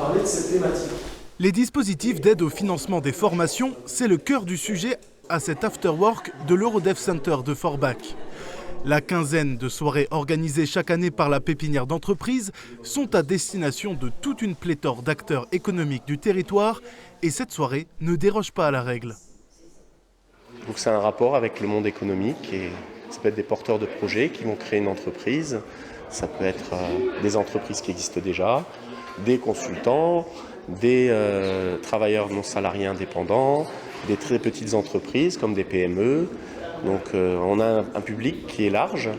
parler de cette thématique. Les dispositifs d'aide au financement des formations, c'est le cœur du sujet à cet afterwork de l'Eurodev Center de Forbach. La quinzaine de soirées organisées chaque année par la pépinière d'entreprise sont à destination de toute une pléthore d'acteurs économiques du territoire et cette soirée ne déroge pas à la règle. Donc c'est un rapport avec le monde économique et ça peut être des porteurs de projets qui vont créer une entreprise, ça peut être des entreprises qui existent déjà, des consultants, des travailleurs non salariés indépendants, des très petites entreprises comme des PME. Donc on a un public qui est large.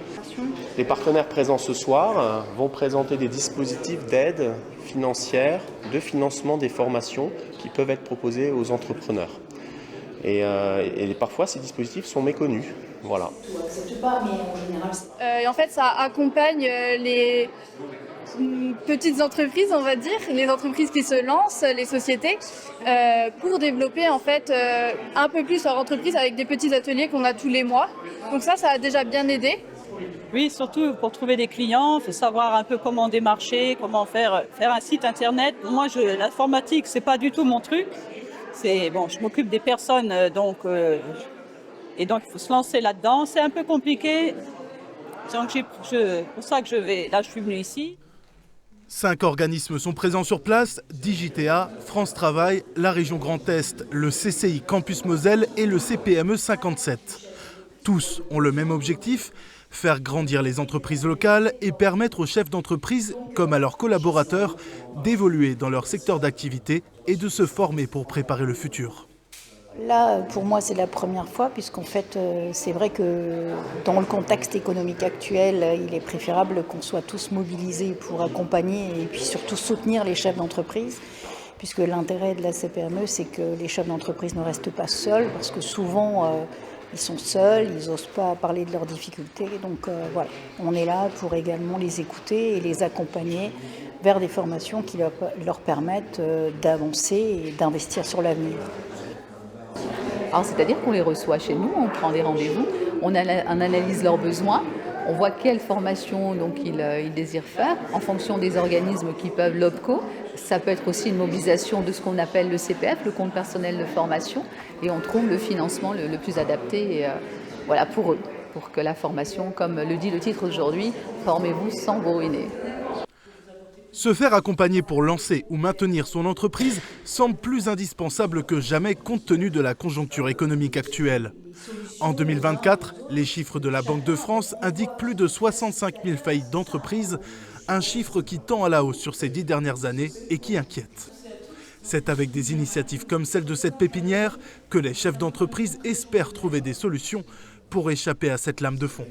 Les partenaires présents ce soir vont présenter des dispositifs d'aide financière, de financement des formations qui peuvent être proposées aux entrepreneurs. Et parfois ces dispositifs sont méconnus. Voilà. En fait, ça accompagne les petites entreprises, on va dire, les entreprises qui se lancent, les sociétés, pour développer en fait un peu plus leur entreprise avec des petits ateliers qu'on a tous les mois. Donc ça a déjà bien aidé. Oui, surtout pour trouver des clients, il faut savoir un peu comment démarcher, comment faire un site internet. Moi, l'informatique, c'est pas du tout mon truc. Je m'occupe des personnes, et donc il faut se lancer là-dedans. C'est un peu compliqué. Donc c'est pour ça que je suis venue ici. 5 organismes sont présents sur place, Digitea, France Travail, la région Grand Est, le CCI Campus Moselle et le CPME 57. Tous ont le même objectif, faire grandir les entreprises locales et permettre aux chefs d'entreprise, comme à leurs collaborateurs, d'évoluer dans leur secteur d'activité et de se former pour préparer le futur. Là, pour moi, c'est la première fois, puisqu'en fait, c'est vrai que dans le contexte économique actuel, il est préférable qu'on soit tous mobilisés pour accompagner et puis surtout soutenir les chefs d'entreprise, puisque l'intérêt de la CPME, c'est que les chefs d'entreprise ne restent pas seuls, parce que souvent, ils sont seuls, ils n'osent pas parler de leurs difficultés. Donc voilà, on est là pour également les écouter et les accompagner vers des formations qui leur permettent d'avancer et d'investir sur l'avenir. Alors, c'est-à-dire qu'on les reçoit chez nous, on prend des rendez-vous, on analyse leurs besoins, on voit quelle formation donc, ils désirent faire en fonction des organismes qui peuvent l'OPCO. Ça peut être aussi une mobilisation de ce qu'on appelle le CPF, le compte personnel de formation, et on trouve le financement le plus adapté pour eux, pour que la formation, comme le dit le titre aujourd'hui, formez-vous sans vous ruiner. Se faire accompagner pour lancer ou maintenir son entreprise semble plus indispensable que jamais compte tenu de la conjoncture économique actuelle. En 2024, les chiffres de la Banque de France indiquent plus de 65 000 faillites d'entreprises, un chiffre qui tend à la hausse sur ces 10 dernières années et qui inquiète. C'est avec des initiatives comme celle de cette pépinière que les chefs d'entreprise espèrent trouver des solutions pour échapper à cette lame de fond.